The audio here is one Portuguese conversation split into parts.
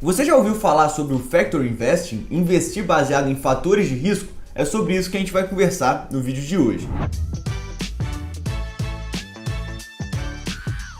Você já ouviu falar sobre o Factor Investing, investir baseado em fatores de risco? É sobre isso que a gente vai conversar no vídeo de hoje.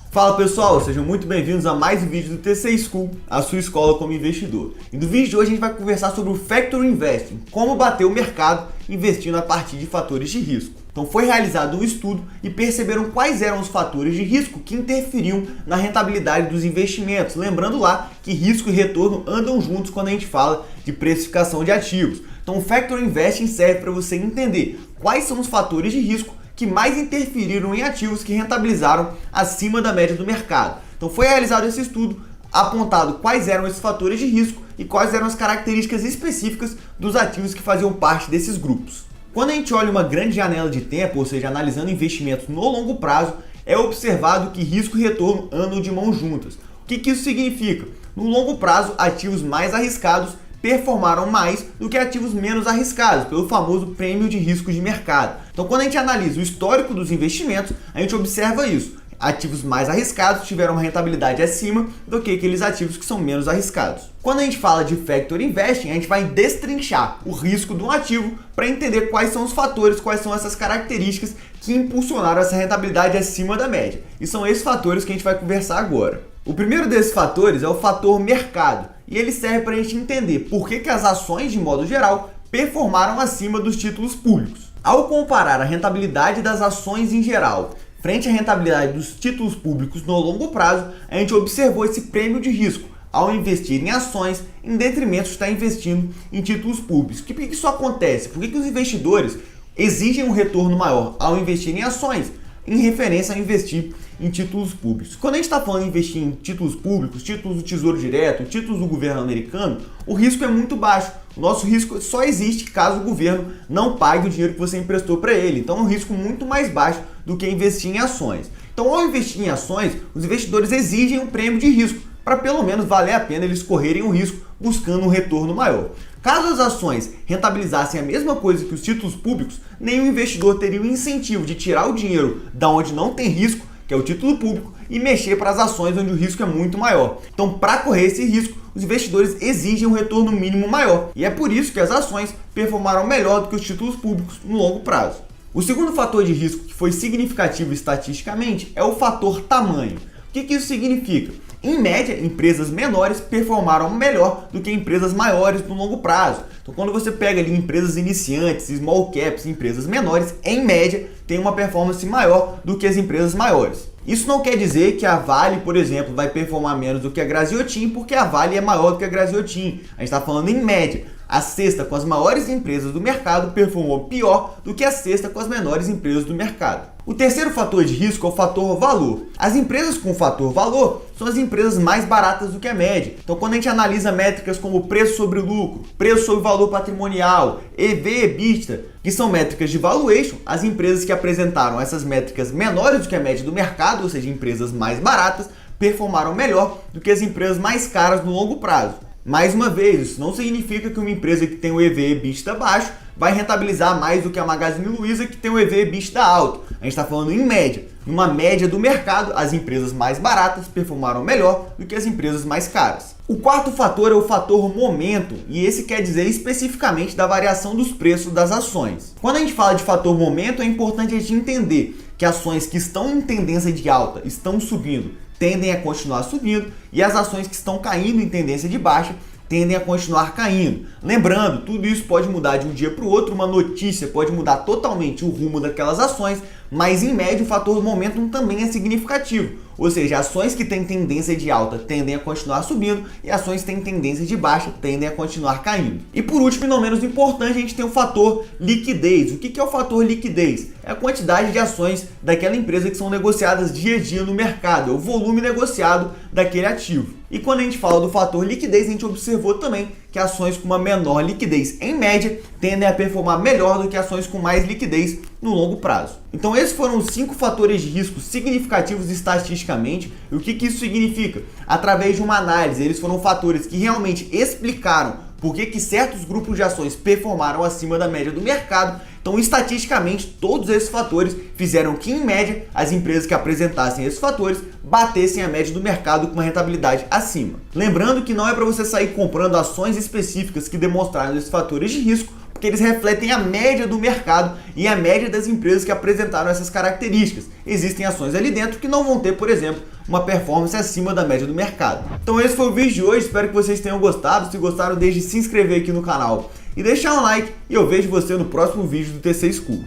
Fala pessoal, sejam muito bem-vindos a mais um vídeo do TC School, a sua escola como investidor. E no vídeo de hoje a gente vai conversar sobre o Factor Investing, como bater o mercado investindo a partir de fatores de risco. Então foi realizado um estudo e perceberam quais eram os fatores de risco que interferiam na rentabilidade dos investimentos. Lembrando lá que risco e retorno andam juntos quando a gente fala de precificação de ativos. Então o Factor Investing serve para você entender quais são os fatores de risco que mais interferiram em ativos que rentabilizaram acima da média do mercado. Então foi realizado esse estudo, apontado quais eram esses fatores de risco e quais eram as características específicas dos ativos que faziam parte desses grupos. Quando a gente olha uma grande janela de tempo, ou seja, analisando investimentos no longo prazo, é observado que risco e retorno andam de mãos juntas. O que isso significa? No longo prazo, ativos mais arriscados performaram mais do que ativos menos arriscados, pelo famoso prêmio de risco de mercado. Então, quando a gente analisa o histórico dos investimentos, a gente observa isso. Ativos mais arriscados tiveram uma rentabilidade acima do que aqueles ativos que são menos arriscados. Quando a gente fala de Factor Investing, a gente vai destrinchar o risco de um ativo para entender quais são os fatores, quais são essas características que impulsionaram essa rentabilidade acima da média. E são esses fatores que a gente vai conversar agora. O primeiro desses fatores é o fator mercado, e ele serve para a gente entender por que as ações, de modo geral, performaram acima dos títulos públicos. Ao comparar a rentabilidade das ações em geral frente à rentabilidade dos títulos públicos no longo prazo, a gente observou esse prêmio de risco ao investir em ações em detrimento de estar investindo em títulos públicos. Por que isso acontece? Por que os investidores exigem um retorno maior ao investir em ações em referência a investir em títulos públicos? Quando a gente está falando de investir em títulos públicos, títulos do Tesouro Direto, títulos do governo americano, o risco é muito baixo. O nosso risco só existe caso o governo não pague o dinheiro que você emprestou para ele. Então é um risco muito mais baixo do que investir em ações. Então, ao investir em ações, os investidores exigem um prêmio de risco para pelo menos valer a pena eles correrem o risco buscando um retorno maior. Caso as ações rentabilizassem a mesma coisa que os títulos públicos, nenhum investidor teria o incentivo de tirar o dinheiro da onde não tem risco, que é o título público, e mexer para as ações onde o risco é muito maior. Então, para correr esse risco, os investidores exigem um retorno mínimo maior. E é por isso que as ações performaram melhor do que os títulos públicos no longo prazo. O segundo fator de risco que foi significativo estatisticamente é o fator tamanho. O que isso significa? Em média, empresas menores performaram melhor do que empresas maiores no longo prazo. Então, quando você pega ali empresas iniciantes, small caps, empresas menores, em média, tem uma performance maior do que as empresas maiores. Isso não quer dizer que a Vale, por exemplo, vai performar menos do que a Graziotin, porque a Vale é maior do que a Graziotin. A gente está falando em média. A cesta com as maiores empresas do mercado performou pior do que a cesta com as menores empresas do mercado. O terceiro fator de risco é o fator valor. As empresas com fator valor são as empresas mais baratas do que a média. Então, quando a gente analisa métricas como preço sobre lucro, preço sobre valor patrimonial, EV/EBITDA, que são métricas de valuation, as empresas que apresentaram essas métricas menores do que a média do mercado, ou seja, empresas mais baratas, performaram melhor do que as empresas mais caras no longo prazo. Mais uma vez, isso não significa que uma empresa que tem o EV/EBITDA baixo vai rentabilizar mais do que a Magazine Luiza que tem o EV/EBITDA alto. A gente está falando em média. Numa média do mercado, as empresas mais baratas performaram melhor do que as empresas mais caras. O quarto fator é o fator momento, e esse quer dizer especificamente da variação dos preços das ações. Quando a gente fala de fator momento, é importante a gente entender que ações que estão em tendência de alta estão subindo, tendem a continuar subindo, e as ações que estão caindo em tendência de baixa tendem a continuar caindo. Lembrando, tudo isso pode mudar de um dia para o outro, uma notícia pode mudar totalmente o rumo daquelas ações, mas em média o fator momentum também é significativo. Ou seja, ações que têm tendência de alta tendem a continuar subindo e ações que têm tendência de baixa tendem a continuar caindo. E por último, e não menos importante, a gente tem o fator liquidez. O que é o fator liquidez? É a quantidade de ações daquela empresa que são negociadas dia a dia no mercado, é o volume negociado daquele ativo. E quando a gente fala do fator liquidez, a gente observou também que ações com uma menor liquidez, em média, tendem a performar melhor do que ações com mais liquidez no longo prazo. Então esses foram os 5 fatores de risco significativos estatisticamente. E o que isso significa? Através de uma análise, eles foram fatores que realmente explicaram por que certos grupos de ações performaram acima da média do mercado. Então, estatisticamente, todos esses fatores fizeram que, em média, as empresas que apresentassem esses fatores batessem a média do mercado com uma rentabilidade acima. Lembrando que não é para você sair comprando ações específicas que demonstraram esses fatores de risco, porque eles refletem a média do mercado e a média das empresas que apresentaram essas características. Existem ações ali dentro que não vão ter, por exemplo, uma performance acima da média do mercado. Então esse foi o vídeo de hoje, espero que vocês tenham gostado. Se gostaram, deixe de se inscrever aqui no canal e deixar um like, e eu vejo você no próximo vídeo do TC School.